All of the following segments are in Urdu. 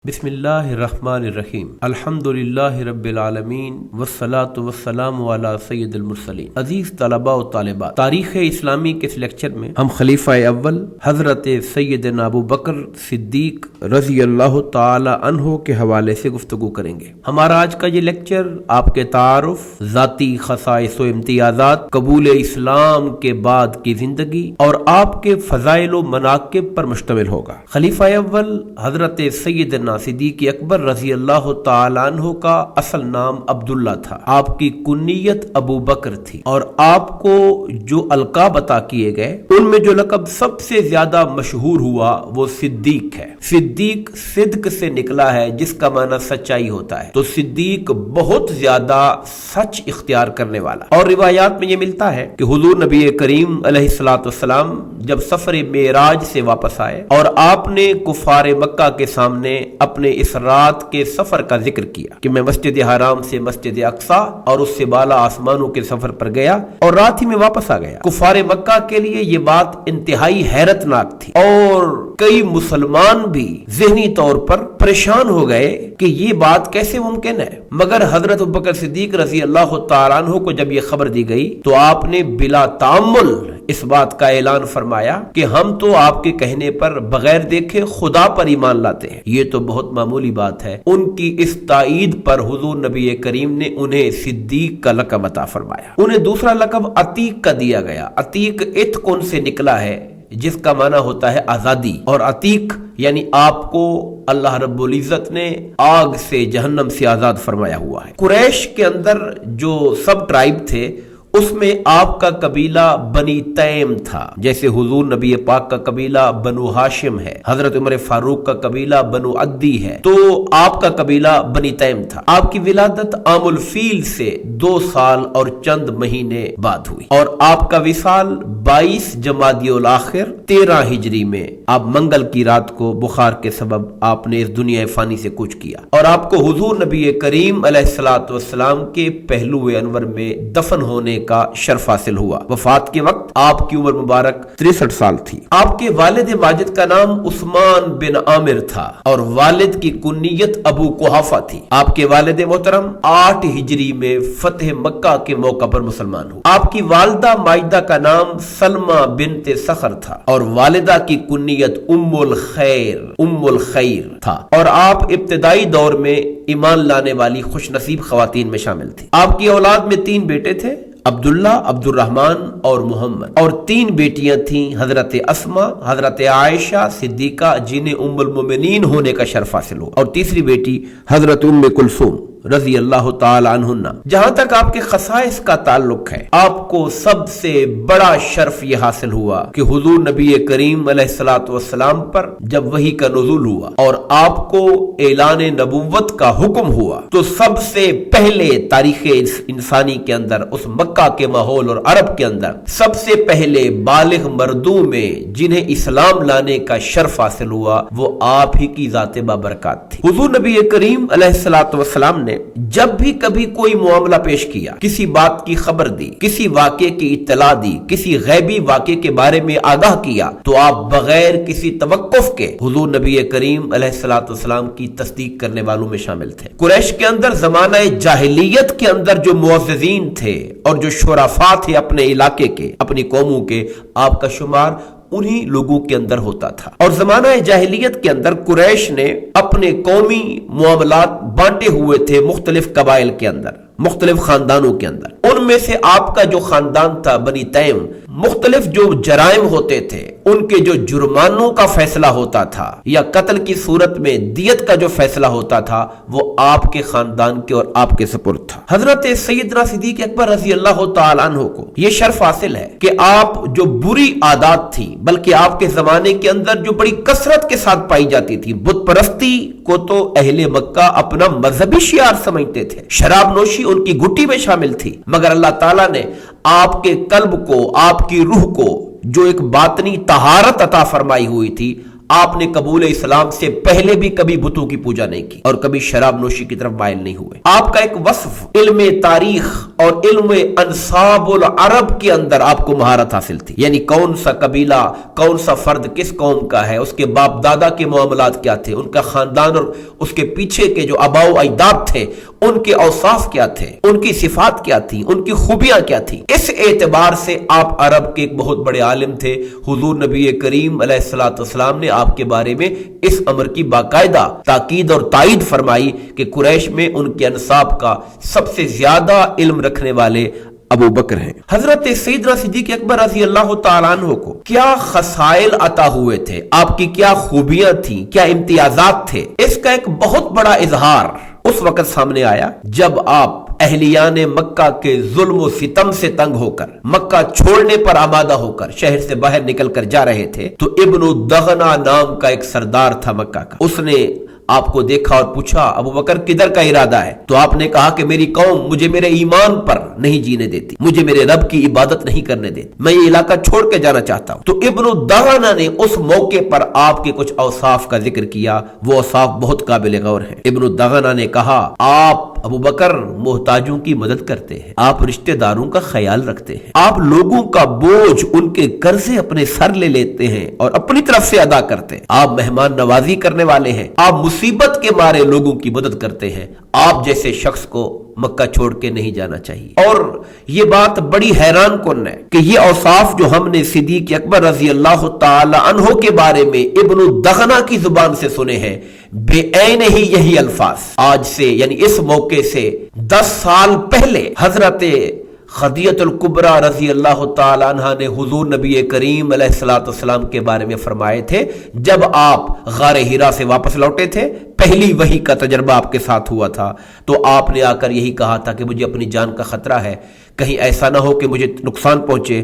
بسم اللہ الرحمن الرحیم الحمدللہ رب العالمین والصلاة والسلام علی سید المرسلین۔ عزیز طلباء و طالبات، تاریخ اسلامی کے اس لیکچر میں ہم خلیفہ اول حضرت سیدنا ابو بکر صدیق رضی اللہ تعالی عنہ کے حوالے سے گفتگو کریں گے۔ ہمارا آج کا یہ لیکچر آپ کے تعارف، ذاتی خصائص و امتیازات، قبول اسلام کے بعد کی زندگی اور آپ کے فضائل و مناقب پر مشتمل ہوگا۔ خلیفہ اول حضرت سیدنا صدیق اکبر رضی اللہ تعالی عنہ کا اصل نام عبداللہ تھا، آپ کی کنیت ابو بکر تھی، اور آپ کو جو القاب عطا کیے گئے ان میں جو لقب سب سے زیادہ مشہور ہوا وہ صدیق ہے۔ صدیق صدق سے نکلا ہے جس کا معنی سچائی ہوتا ہے، تو صدیق بہت زیادہ سچ اختیار کرنے والا۔ اور روایات میں یہ ملتا ہے کہ حضور نبی کریم علیہ الصلوۃ والسلام جب سفر معراج سے واپس آئے اور آپ نے کفار مکہ کے سامنے اپنے اس رات کے سفر کا ذکر کیا کہ میں مسجد حرام سے مسجد اقصی اور اس سے بالا آسمانوں کے سفر پر گیا اور رات ہی میں واپس آ گیا۔ کفار مکہ کے لیے یہ بات انتہائی حیرت ناک تھی اور کئی مسلمان بھی ذہنی طور پر پریشان ہو گئے کہ یہ بات کیسے ممکن ہے، مگر حضرت ابوبکر صدیق رضی اللہ تعالیٰ عنہ کو جب یہ خبر دی گئی تو آپ نے بلا تعمل اس بات کا اعلان فرمایا کہ ہم تو آپ کے کہنے پر بغیر دیکھے خدا پر ایمان لاتے ہیں۔ یہ تو بہت معمولی بات ہے۔ ان کی اس تائید پر حضور نبی کریم نے انہیں صدیق کا لقب عطا فرمایا۔ انہیں دوسرا لقب عتیق کا دیا گیا۔ عتیق اتقن سے نکلا ہے جس کا معنی ہوتا ہے آزادی، اور عتیق یعنی آپ کو اللہ رب العزت نے آگ سے، جہنم سے آزاد فرمایا ہوا ہے۔ قریش کے اندر جو سب ٹرائب تھے اس میں آپ کا قبیلہ بنی تیم تھا، جیسے حضور نبی پاک کا قبیلہ بنو ہاشم ہے، حضرت عمر فاروق کا قبیلہ بنو عدی ہے، تو آپ کا قبیلہ بنی تیم تھا۔ آپ کی ولادت عام الفیل سے 2 سال اور چند مہینے بعد ہوئی، اور آپ کا وصال 22 جمادی الاخر 13 ہجری میں آپ منگل کی رات کو بخار کے سبب آپ نے اس دنیا فانی سے کوچ کیا، اور آپ کو حضور نبی کریم علیہ الصلوۃ والسلام کے پہلو انور میں دفن ہونے کا شرف حاصل ہوا۔ وفات کے وقت آپ کی عمر مبارک 63 سال تھی۔ آپ کے والد ماجد کا نام عثمان بن عامر تھا اور والد کی کنیت ابو قحافہ تھی۔ آپ کے والد محترم 8 ہجری میں فتح مکہ کے موقع پر مسلمان ہوئے۔ آپ کی والدہ ماجدہ کا نام سلمہ بنت صخر تھا اور والدہ کی کنیت ام الخیر تھا، اور آپ ابتدائی دور میں ایمان لانے والی خوش نصیب خواتین میں شامل تھی۔ آپ کی اولاد میں 3 بیٹے تھے، عبداللہ، عبد الرحمن اور محمد، اور 3 بیٹیاں تھیں، حضرت اسما، حضرت عائشہ صدیقہ جنہیں ام المومنین ہونے کا شرف حاصل ہوا، اور تیسری بیٹی حضرت ام کلثوم رضی اللہ تعالی عنہن۔ جہاں تک آپ کے خصائص کا تعلق ہے، آپ کو سب سے بڑا شرف یہ حاصل ہوا کہ حضور نبی کریم علیہ الصلوۃ والسلام پر جب وحی کا نزول ہوا اور آپ کو اعلان نبوت کا حکم ہوا تو سب سے پہلے تاریخ انسانی کے اندر، اس مکہ کے ماحول اور عرب کے اندر، سب سے پہلے بالغ مردوں میں جنہیں اسلام لانے کا شرف حاصل ہوا وہ آپ ہی کی ذات بابرکات تھی۔ حضور نبی کریم علیہ الصلوۃ والسلام نے جب بھی کبھی کوئی معاملہ پیش کیا، کسی بات کی خبر دی، کسی واقعے کی اطلاع دی، کسی غیبی واقعے کے بارے میں آگاہ کیا، تو آپ بغیر کسی توقف کے حضور نبی کریم علیہ الصلوۃ والسلام کی تصدیق کرنے والوں میں شامل تھے۔ قریش کے اندر زمانہ جاہلیت کے اندر جو معززین تھے اور جو شرفاء تھے اپنے علاقے کے، اپنی قوموں کے، آپ کا شمار انہی لوگوں کے اندر ہوتا تھا۔ اور زمانہ جاہلیت کے اندر قریش نے اپنے قومی معاملات بانٹے ہوئے تھے مختلف قبائل کے اندر، مختلف خاندانوں کے اندر۔ ان میں سے آپ کا جو خاندان تھا بنی تیم، مختلف جو جرائم ہوتے تھے ان کے جو جرمانوں کا فیصلہ ہوتا تھا یا قتل کی صورت میں دیت کا جو فیصلہ ہوتا تھا وہ آپ کے خاندان کے اور آپ کے سپرد تھا۔ حضرت سیدنا صدیق اکبر رضی اللہ تعالی عنہ کو یہ شرف حاصل ہے کہ آپ جو بری عادات تھی، بلکہ آپ کے زمانے کے اندر جو بڑی کثرت کے ساتھ پائی جاتی تھی، بت پرستی کو تو اہل مکہ اپنا مذہبی شعار سمجھتے تھے، شراب نوشی ان کی گھٹی میں شامل تھی، مگر اللہ تعالیٰ نے آپ کے قلب کو، آپ کی روح کو جو ایک باطنی طہارت عطا فرمائی ہوئی تھی، آپ نے قبول اسلام سے پہلے بھی کبھی بتوں کی پوجا نہیں کی اور کبھی شراب نوشی کی طرف مائل نہیں ہوئے. آپ کا ایک وصف علم تاریخ اور علم انساب العرب کے اندر آپ کو مہارت حاصل تھی، یعنی کون سا قبیلہ، کون سا فرد کس قوم کا ہے، اس کے باپ دادا کے معاملات کیا تھے، ان کا خاندان اور اس کے پیچھے کے جو آباء و اجداد تھے ان کے اوصاف کیا تھے، ان کی صفات کیا تھی، ان کی خوبیاں کیا تھی. اس اعتبار سے آپ عرب کے ایک بہت بڑے عالم تھے. حضور نبی کریم علیہ الصلوۃ والسلام نے آپ کے بارے میں اس امر کی باقاعدہ تاکید اور تائید فرمائی کہ قریش میں ان کے انساب کا سب سے زیادہ علم رکھنے والے ابو بکر ہیں. حضرت سیدنا صدیق اکبر رضی اللہ تعالیٰ عنہ کو کیا خصائل عطا ہوئے تھے، آپ کی کیا خوبیاں تھیں، کیا امتیازات تھے، اس کا ایک بہت بڑا اظہار اس وقت سامنے آیا جب آپ اہلیان مکہ کے ظلم و ستم سے تنگ ہو کر مکہ چھوڑنے پر آمادہ ہو کر شہر سے باہر نکل کر جا رہے تھے تو ابن الدغنا نام کا ایک سردار تھا مکہ کا. اس نے آپ کو دیکھا اور پوچھا ابو بکر کدھر کا ارادہ ہے؟ تو آپ نے کہا کہ میری قوم مجھے میرے ایمان پر نہیں جینے دیتی، مجھے میرے رب کی عبادت نہیں کرنے دیتی، میں یہ علاقہ چھوڑ کے جانا چاہتا ہوں. تو ابن الدغنا نے اس موقع پر آپ کے کچھ اوصاف کا ذکر کیا، وہ اوصاف بہت قابل غور ہیں. ابن الدغنا نے کہا آپ ابو بکر محتاجوں کی مدد کرتے ہیں، آپ رشتہ داروں کا خیال رکھتے ہیں، آپ لوگوں کا بوجھ ان کے قرضے اپنے سر لے لیتے ہیں اور اپنی طرف سے ادا کرتے ہیں، آپ مہمان نوازی کرنے والے ہیں، آپ مصیبت کے مارے لوگوں کی مدد کرتے ہیں. آپ جیسے شخص کو مکہ چھوڑ کے نہیں جانا چاہیے. اور یہ بات بڑی حیران کن ہے کہ یہ اوصاف جو ہم نے صدیق اکبر رضی اللہ تعالی عنہ کے بارے میں ابن الدغنا کی زبان سے سنے ہیں، بے عین ہی یہی الفاظ آج سے یعنی اس موقع سے 10 سال پہلے حضرت خدیجہ الکبریٰ رضی اللہ تعالی عنہ نے حضور نبی کریم علیہ الصلوۃ والسلام کے بارے میں فرمائے تھے. جب آپ غار حرا سے واپس لوٹے تھے، پہلی وحی کا تجربہ آپ کے ساتھ ہوا تھا، تو آپ نے آ کر یہی کہا تھا کہ مجھے اپنی جان کا خطرہ ہے، کہیں ایسا نہ ہو کہ مجھے نقصان پہنچے.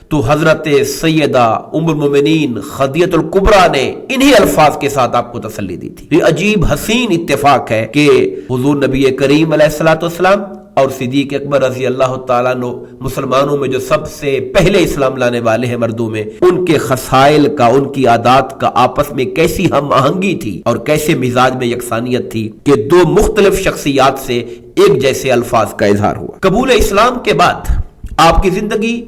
تو حضرت سیدہ ام المومنین خدیجہ الکبریٰ نے انہی الفاظ کے ساتھ آپ کو تسلی دی تھی. یہ عجیب حسین اتفاق ہے کہ حضور نبی کریم علیہ الصلوۃ والسلام اور صدیق اکبر رضی اللہ تعالیٰ عنہ مسلمانوں میں جو سب سے پہلے اسلام لانے والے ہیں مردوں میں، ان کے خصائل کا، ان کی عادات کا آپس میں کیسی ہم آہنگی تھی اور کیسے مزاج میں یکسانیت تھی کہ دو مختلف شخصیات سے ایک جیسے الفاظ کا اظہار ہوا. قبول اسلام کے بعد آپ کی زندگی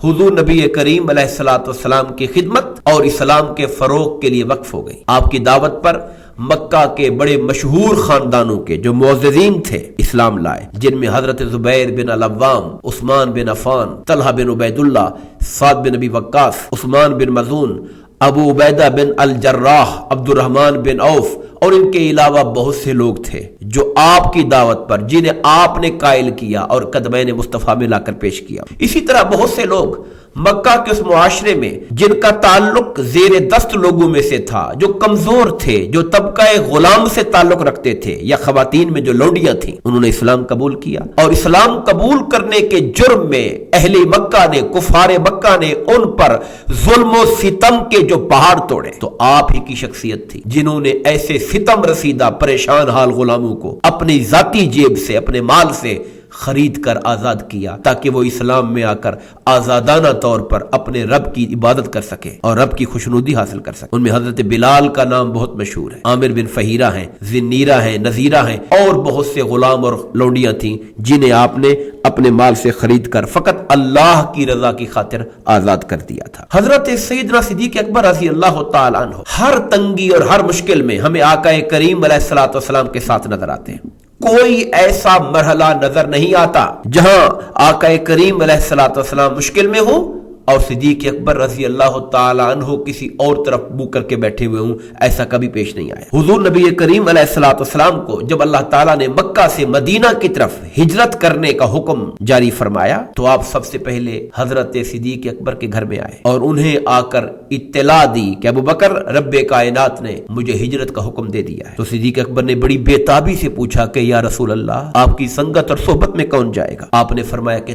حضور نبی کریم علیہ الصلوۃ والسلام کی خدمت اور اسلام کے فروغ کے لیے وقف ہو گئی. آپ کی دعوت پر مکہ کے بڑے مشہور خاندانوں کے جو معززین تھے اسلام لائے، جن میں حضرت زبیر بن العوام، عثمان بن عفان، طلحہ بن عبید اللہ، سعد بن ابی وقاص، عثمان بن مظعون، ابو عبیدہ بن الجراح، عبد الرحمن بن عوف اور ان کے علاوہ بہت سے لوگ تھے جو آپ کی دعوت پر، جنہیں آپ نے قائل کیا اور قدمین مصطفیٰ میں لا کر پیش کیا. اسی طرح بہت سے لوگ مکہ کے اس معاشرے میں جن کا تعلق زیر دست لوگوں میں سے تھا، جو کمزور تھے، جو طبقہ غلام سے تعلق رکھتے تھے یا خواتین میں جو لونڈیاں تھیں، انہوں نے اسلام قبول کیا. اور اسلام قبول کرنے کے جرم میں اہل مکہ نے، کفار مکہ نے ان پر ظلم و ستم کے جو پہاڑ توڑے، تو آپ ہی کی شخصیت تھی جنہوں نے ایسے ستم رسیدہ پریشان حال غلاموں کو اپنی ذاتی جیب سے، اپنے مال سے خرید کر آزاد کیا تاکہ وہ اسلام میں آ کر آزادانہ طور پر اپنے رب کی عبادت کر سکے اور رب کی خوشنودی حاصل کر سکے. ان میں حضرت بلال کا نام بہت مشہور ہے، عامر بن فہیرہ ہیں، ذنیرہ ہیں، نذیرہ ہیں اور بہت سے غلام اور لونڈیاں تھیں جنہیں آپ نے اپنے مال سے خرید کر فقط اللہ کی رضا کی خاطر آزاد کر دیا تھا. حضرت سیدنا صدیق اکبر رضی اللہ تعالی عنہ ہر تنگی اور ہر مشکل میں ہمیں آقا کریم علیہ الصلوۃ والسلام کے ساتھ نظر آتے ہیں. کوئی ایسا مرحلہ نظر نہیں آتا جہاں آقا کریم علیہ الصلوۃ والسلام مشکل میں ہوں اور صدیق اکبر رضی اللہ تعالی عنہ کسی اور طرف منہ کر کے بیٹھے ہوئے ہوں. ایسا کبھی پیش نہیں آیا. حضور نبی کریم علیہ الصلوۃ والسلام کو جب اللہ تعالیٰ نے مکہ سے مدینہ کی طرف ہجرت کرنے کا حکم جاری فرمایا تو آپ سب سے پہلے حضرت صدیق اکبر کے گھر میں آئے اور انہیں آ کر اطلاع دی کہ ابو بکر، رب کائنات نے مجھے ہجرت کا حکم دے دیا ہے. تو صدیق اکبر نے بڑی بےتابی سے پوچھا کہ یا رسول اللہ، آپ کی سنگت اور صحبت میں کون جائے گا؟ آپ نے فرمایا کہ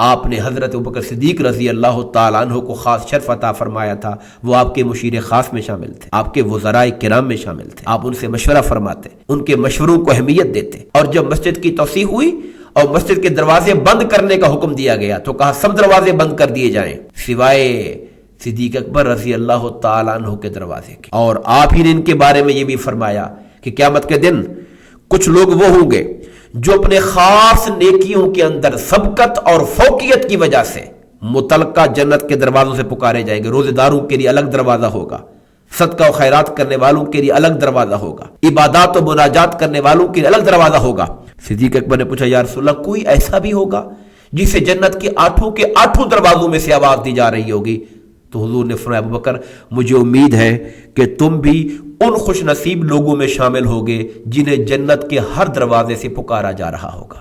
آپ نے حضرت ابوبکر صدیق رضی اللہ تعالیٰ عنہ کو خاص شرف عطا فرمایا تھا، وہ آپ کے مشیر خاص میں شامل تھے، آپ کے وزراء کرام میں شامل تھے، آپ ان سے مشورہ فرماتے، ان کے مشوروں کو اہمیت دیتے، اور جب مسجد کی توسیع ہوئی اور مسجد کے دروازے بند کرنے کا حکم دیا گیا تو کہا سب دروازے بند کر دیے جائیں سوائے صدیق اکبر رضی اللہ تعالیٰ عنہ کے دروازے کے۔ اور آپ ہی نے ان کے بارے میں یہ بھی فرمایا کہ قیامت کے دن کچھ لوگ وہ ہوں گے جو اپنے خاص نیکیوں کے اندر سبقت اور فوقیت کی وجہ سے متعلقہ جنت کے دروازوں سے پکارے جائیں گے۔ روزے داروں کے لیے الگ دروازہ ہوگا، صدقہ و خیرات کرنے والوں کے لیے الگ دروازہ ہوگا، عبادات و مناجات کرنے والوں کے لیے الگ دروازہ ہوگا۔ صدیق اکبر نے پوچھا یا رسول اللہ کوئی ایسا بھی ہوگا جسے جنت کے آٹھوں دروازوں میں سے آواز دی جا رہی ہوگی؟ تو حضور نے فرمایا ابوبکر مجھے امید ہے کہ تم بھی ان خوش نصیب لوگوں میں شامل ہوگے جنہیں جنت کے ہر دروازے سے پکارا جا رہا ہوگا۔